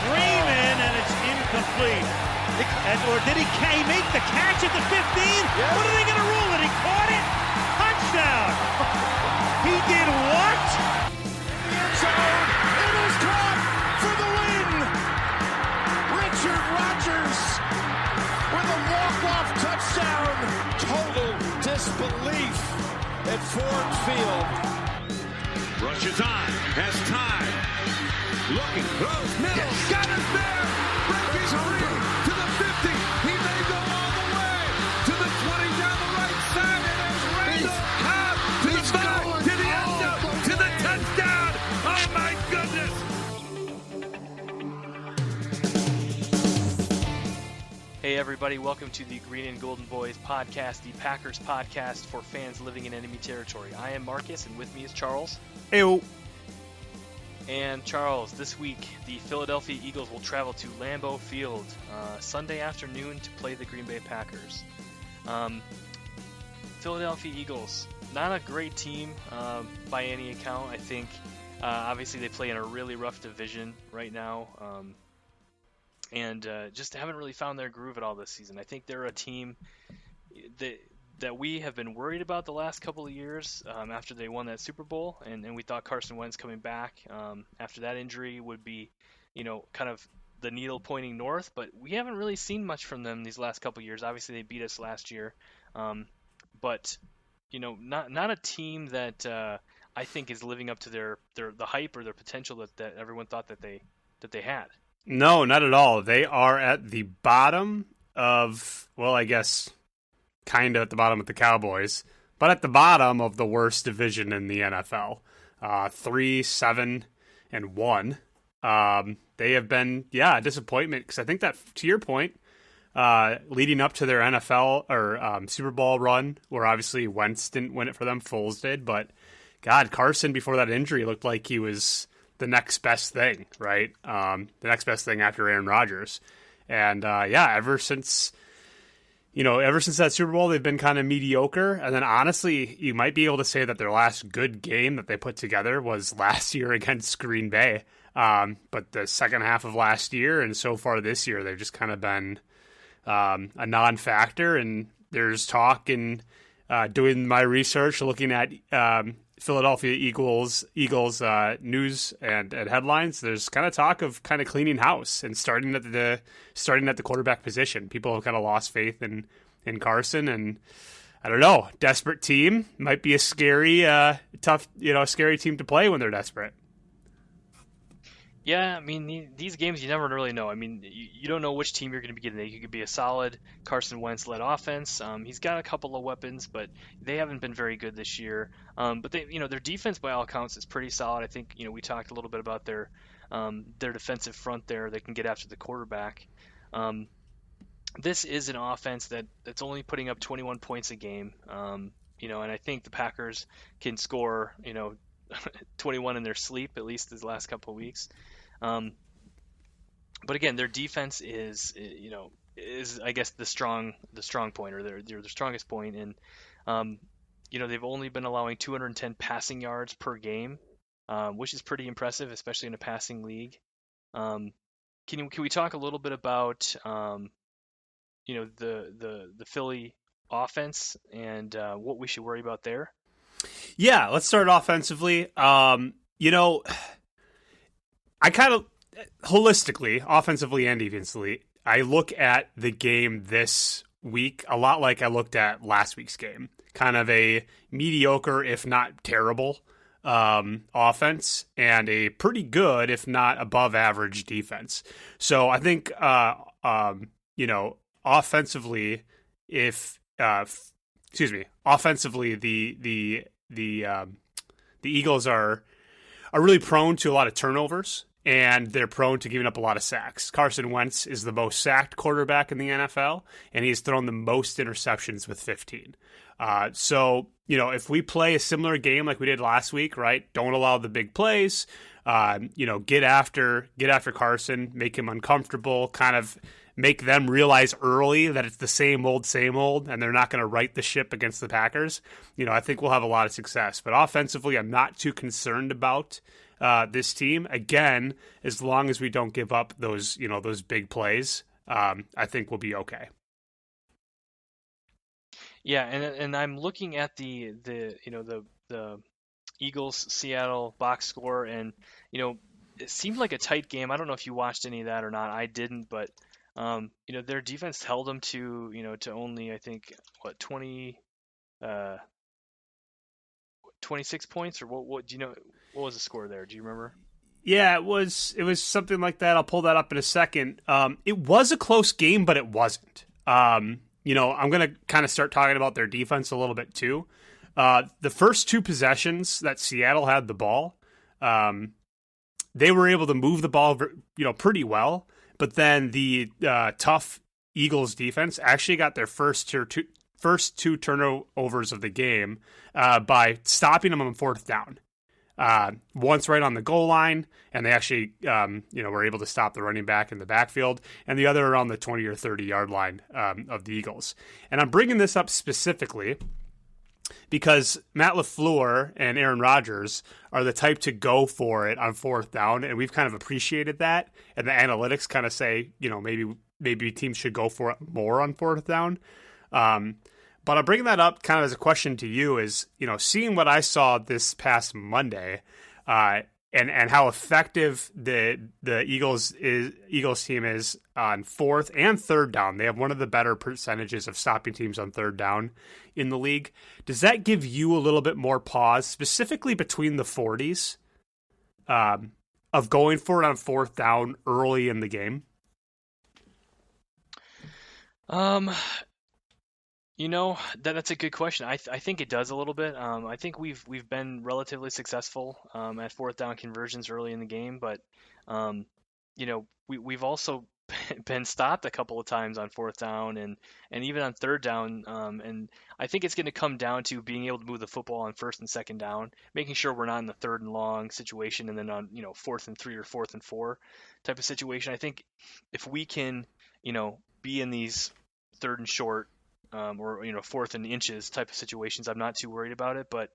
Freeman, and it's incomplete. Or did he make the catch at the 15? Yeah. What are they going to rule it? He caught it? Touchdown! He did what? The end zone. It is caught for the win. Richard Rodgers with a walk-off touchdown. Total disbelief at Ford Field. Rushes on, has time. Looking, throws, middle, got it there. Breaking free to the 50. He may go all the way to the 20 down the right side. And there's Randall Cobb to the 5, to the end zone, to the touchdown. Oh my goodness. Hey everybody, welcome to the Green and Golden Boys podcast, the Packers podcast for fans living in enemy territory. I am Marcus, and with me is Charles. Heyo. And Charles, this week the Philadelphia Eagles will travel to Lambeau Field Sunday afternoon to play the Green Bay Packers. Philadelphia Eagles, not a great team by any account. I think obviously they play in a really rough division right now. And just haven't really found their groove at all this season. I think they're a team that we have been worried about the last couple of years after they won that Super Bowl, and we thought Carson Wentz coming back after that injury would be, kind of the needle pointing north, but we haven't really seen much from them these last couple of years. Obviously, they beat us last year, but not a team that I think is living up to the hype or their potential that everyone thought that they had. No, not at all. They are at the bottom of, well, I guess, kind of at the bottom of the Cowboys, but at the bottom of the worst division in the NFL. 3-7-1. They have been, a disappointment, because I think that, to your point, leading up to their NFL or Super Bowl run, where obviously Wentz didn't win it for them, Foles did, but God, Carson before that injury looked like he was the next best thing, right? The next best thing after Aaron Rodgers. And ever since that Super Bowl, they've been kind of mediocre. And then honestly, you might be able to say that their last good game that they put together was last year against Green Bay. But the second half of last year and so far this year, they've just kind of been a non-factor. And there's talk in doing my research, looking at Philadelphia Eagles news and headlines. There's kind of talk of kind of cleaning house and starting at the quarterback position. People have kind of lost faith in Carson, and I don't know. Desperate team might be a scary, tough, scary team to play when they're desperate. Yeah, I mean, these games you never really know. I mean, you don't know which team you're going to be getting. You could be a solid Carson Wentz-led offense. He's got a couple of weapons, but they haven't been very good this year. But they, their defense, by all accounts, is pretty solid. I think, we talked a little bit about their defensive front there. They can get after the quarterback. This is an offense that's only putting up 21 points a game. And I think the Packers can score, 21 in their sleep, at least these last couple of weeks. But again, their defense is I guess the strong point, or their strongest point. And, they've only been allowing 210 passing yards per game, which is pretty impressive, especially in a passing league. Can we talk a little bit about, the Philly offense and what we should worry about there? Yeah, let's start offensively. I kind of holistically, offensively and defensively, I look at the game this week a lot like I looked at last week's game. Kind of a mediocre, if not terrible, offense, and a pretty good, if not above average defense. So I think, offensively, offensively, the Eagles are really prone to a lot of turnovers, and they're prone to giving up a lot of sacks. Carson Wentz is the most sacked quarterback in the NFL, and he's thrown the most interceptions with 15. So, if we play a similar game like we did last week, right? Don't allow the big plays. Get after Carson, make him uncomfortable, kind of make them realize early that it's the same old, and they're not going to right the ship against the Packers, I think we'll have a lot of success. But offensively, I'm not too concerned about this team. Again, as long as we don't give up those big plays, I think we'll be okay. Yeah, and I'm looking at the Eagles Seattle box score, and it seemed like a tight game. I don't know if you watched any of that or not. I didn't, but their defense held them to to only, I think, 26 points, or what do you know? What was the score there? Do you remember? Yeah, it was something like that. I'll pull that up in a second. It was a close game, but it wasn't. I'm going to kind of start talking about their defense a little bit too. The first two possessions that Seattle had the ball, they were able to move the ball, pretty well. But then the tough Eagles defense actually got their first two turnovers of the game by stopping them on fourth down. Once right on the goal line, and they actually, were able to stop the running back in the backfield, and the other around the 20 or 30 yard line of the Eagles. And I'm bringing this up specifically because Matt LaFleur and Aaron Rodgers are the type to go for it on fourth down, and we've kind of appreciated that. And the analytics kind of say, maybe teams should go for it more on fourth down. But I'm bringing that up kind of as a question to you is, seeing what I saw this past Monday, and how effective the Eagles team is on fourth and third down. They have one of the better percentages of stopping teams on third down in the league. Does that give you a little bit more pause, specifically between the 40s, of going for it on fourth down early in the game? That's a good question. I think it does a little bit. I think we've been relatively successful at fourth down conversions early in the game, but we've also been stopped a couple of times on fourth down and even on third down. And I think it's going to come down to being able to move the football on first and second down, making sure we're not in the third and long situation, and then on fourth and 3 or fourth and 4 type of situation. I think if we can be in these third and short, or fourth and inches type of situations, I'm not too worried about it. But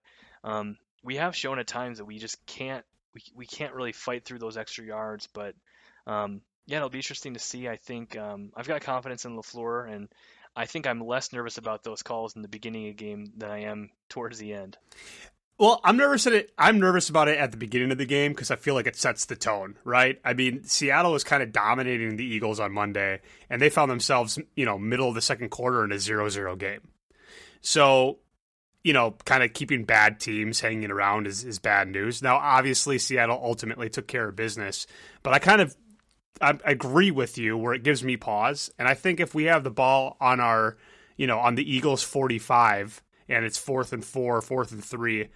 we have shown at times that we just can't really fight through those extra yards. But it'll be interesting to see. I think I've got confidence in LaFleur, and I think I'm less nervous about those calls in the beginning of the game than I am towards the end. Well, I'm nervous about it at the beginning of the game because I feel like it sets the tone, right? I mean, Seattle was kind of dominating the Eagles on Monday, and they found themselves, middle of the second quarter in a 0-0 game. So, kind of keeping bad teams hanging around is bad news. Now, obviously, Seattle ultimately took care of business, but I agree with you where it gives me pause. And I think if we have the ball on our, on the Eagles 45, and it's 4th and 4, 4th and 3,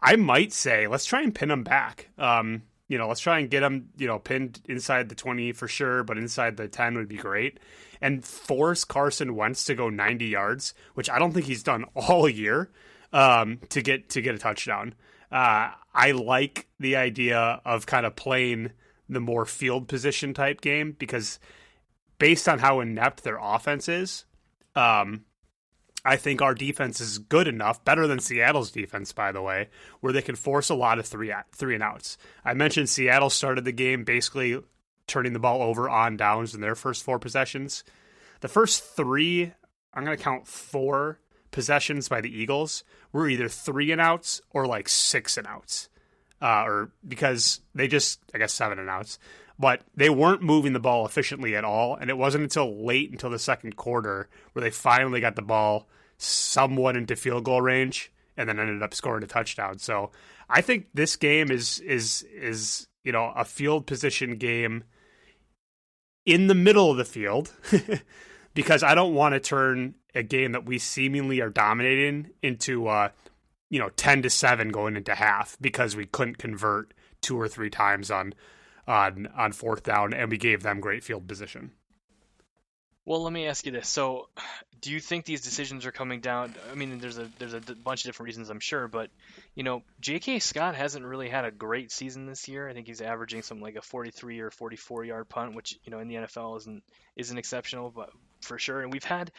I might say, let's try and pin them back. Let's try and get them, pinned inside the 20 for sure, but inside the 10 would be great. And force Carson Wentz to go 90 yards, which I don't think he's done all year, to get a touchdown. I like the idea of kind of playing the more field position type game because based on how inept their offense is, I think our defense is good enough, better than Seattle's defense, by the way, where they can force a lot of three and outs. I mentioned Seattle started the game basically turning the ball over on downs in their first 4 possessions. The first 3, I'm going to count 4 possessions by the Eagles, were either 3 and outs or like 6 and outs. Or because they just, 7 and outs. But they weren't moving the ball efficiently at all, and it wasn't until the second quarter where they finally got the ball somewhat into field goal range and then ended up scoring a touchdown. So I think this game is a field position game in the middle of the field because I don't want to turn a game that we seemingly are dominating into 10-7 going into half because we couldn't convert 2 or 3 times on fourth down, and we gave them great field position. Well, let me ask you this. So, do you think these decisions are coming down? I mean, there's a bunch of different reasons, I'm sure, but J.K. Scott hasn't really had a great season this year. I think he's averaging something like a 43 or 44 yard punt, which in the NFL isn't exceptional, but for sure. And we've had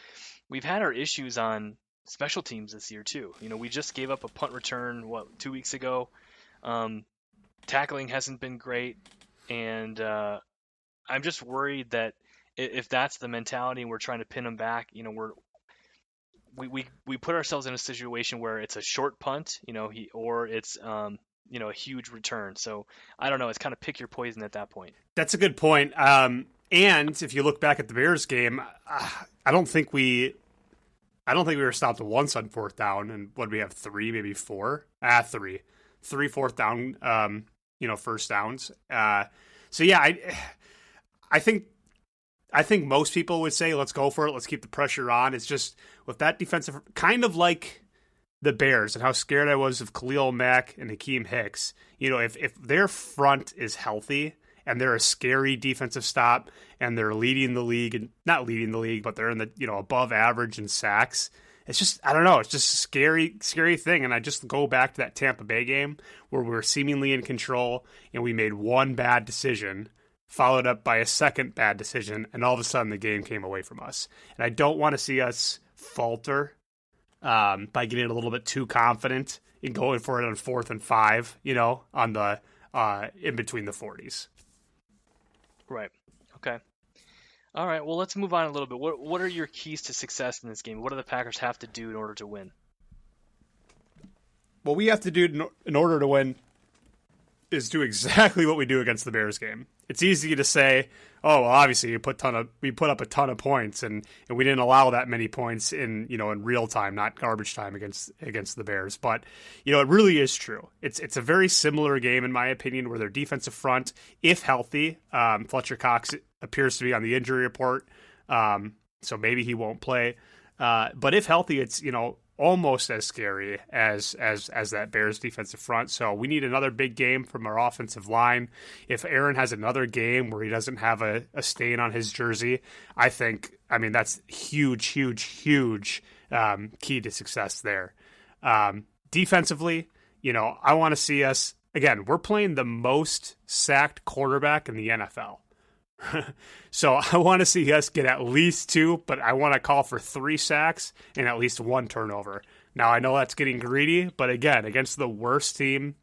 our issues on special teams this year too. We just gave up a punt return 2 weeks ago. Tackling hasn't been great, and I'm just worried that if that's the mentality and we're trying to pin them back, we put ourselves in a situation where it's a short punt, or it's a huge return. So I don't know. It's kind of pick your poison at that point. That's a good point. And if you look back at the Bears game, I don't think we were stopped once on fourth down. And what do we have? Three, maybe four? Three fourth down, first downs. So yeah, I think most people would say, let's go for it. Let's keep the pressure on. It's just with that defensive, kind of like the Bears and how scared I was of Khalil Mack and Hakeem Hicks. If their front is healthy and they're a scary defensive stop and they're leading the league, and not leading the league, but they're in the, above average in sacks. It's just, I don't know. It's just a scary thing. And I just go back to that Tampa Bay game where we were seemingly in control and we made one bad decision, followed up by a second bad decision, and all of a sudden the game came away from us. And I don't want to see us falter by getting a little bit too confident in going for it on 4th and 5, on the in between the 40s. Right. Okay. All right. Well, let's move on a little bit. What are your keys to success in this game? What do the Packers have to do in order to win? What we have to do in order to win is do exactly what we do against the Bears game. It's easy to say, oh, well, obviously we put up a ton of points and we didn't allow that many points in real time, not garbage time against the Bears. But it really is true. It's a very similar game in my opinion, where their defensive front, if healthy, Fletcher Cox appears to be on the injury report, so maybe he won't play. But if healthy, it's almost as scary as that Bears defensive front. So we need another big game from our offensive line. If Aaron has another game where he doesn't have a stain on his jersey, that's huge key to success there. Defensively, I want to see us, again, we're playing the most sacked quarterback in the NFL. So I want to see us get at least 2, but I want to call for 3 sacks and at least 1 turnover. Now, I know that's getting greedy, but again, against the worst team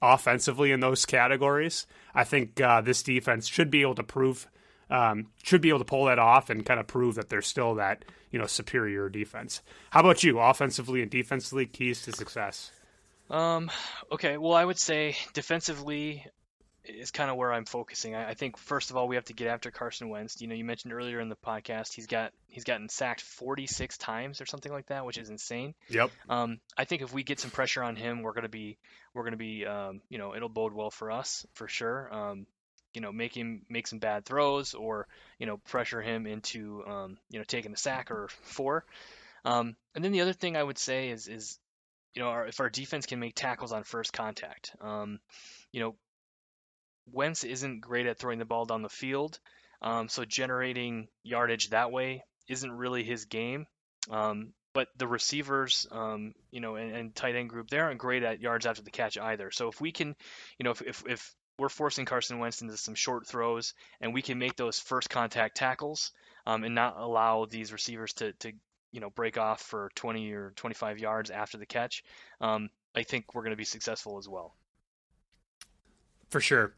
offensively in those categories, I think this defense should be able to pull that off and kind of prove that they're still that, superior defense. How about you, offensively and defensively, keys to success? Okay, well, I would say defensively is kind of where I'm focusing. I think first of all we have to get after Carson Wentz. You mentioned earlier in the podcast he's gotten sacked 46 times or something like that, which is insane. Yep. I think if we get some pressure on him, we're gonna be it'll bode well for us for sure. Make him make some bad throws or pressure him into taking a sack or 4. And then the other thing I would say is if our defense can make tackles on first contact. Wentz isn't great at throwing the ball down the field, so generating yardage that way isn't really his game. But the receivers, and tight end group, they aren't great at yards after the catch either. So if we can, if we're forcing Carson Wentz into some short throws and we can make those first contact tackles, and not allow these receivers to break off for 20 or 25 yards after the catch, I think we're going to be successful as well. For sure.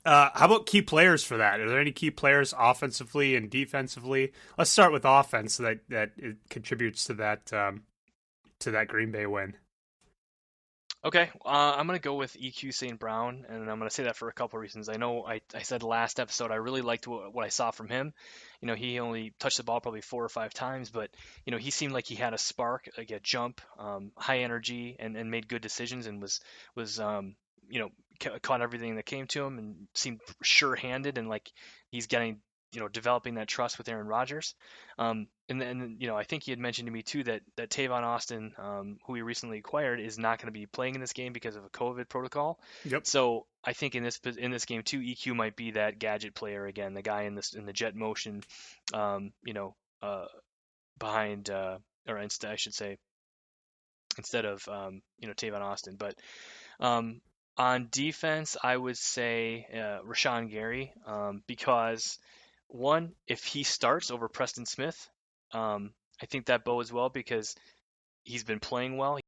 How about key players for that? Are there any key players offensively and defensively? Let's start with offense that it contributes to that Green Bay win. Okay, I'm going to go with EQ St. Brown, and I'm going to say that for a couple of reasons. I know I said last episode I really liked what I saw from him. He only touched the ball probably 4 or 5 times, but, he seemed like he had a spark, like a jump, high energy, and made good decisions and was caught everything that came to him and seemed sure-handed and like he's getting developing that trust with Aaron Rodgers. And then, I think he had mentioned to me too that Tavon Austin, who we recently acquired, is not going to be playing in this game because of a COVID protocol. Yep. So I think in this game too, EQ might be that gadget player again, the guy in the jet motion, behind, I should say, instead of Tavon Austin. But on defense, I would say Rashawn Gary, because one, if he starts over Preston Smith, I think that bodes well because he's been playing well.